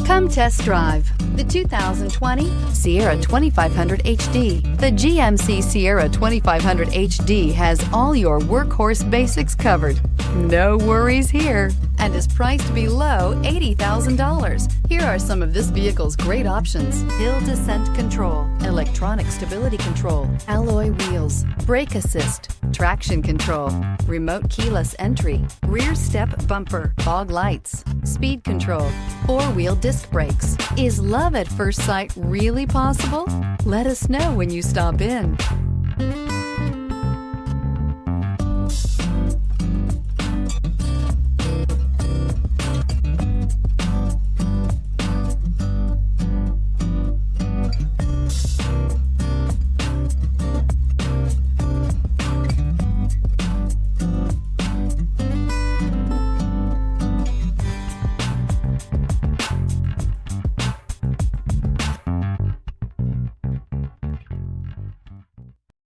Come test drive the 2020 Sierra 2500 HD. The GMC Sierra 2500 HD has all your workhorse basics covered. No worries here, and is priced below $80,000. Here are some of this vehicle's great options: hill descent control, electronic stability control, alloy wheels, brake assist, traction control, remote keyless entry, rear step bumper, fog lights, speed control, four-wheel disc brakes. Is love at first sight really possible? Let us know when you stop in.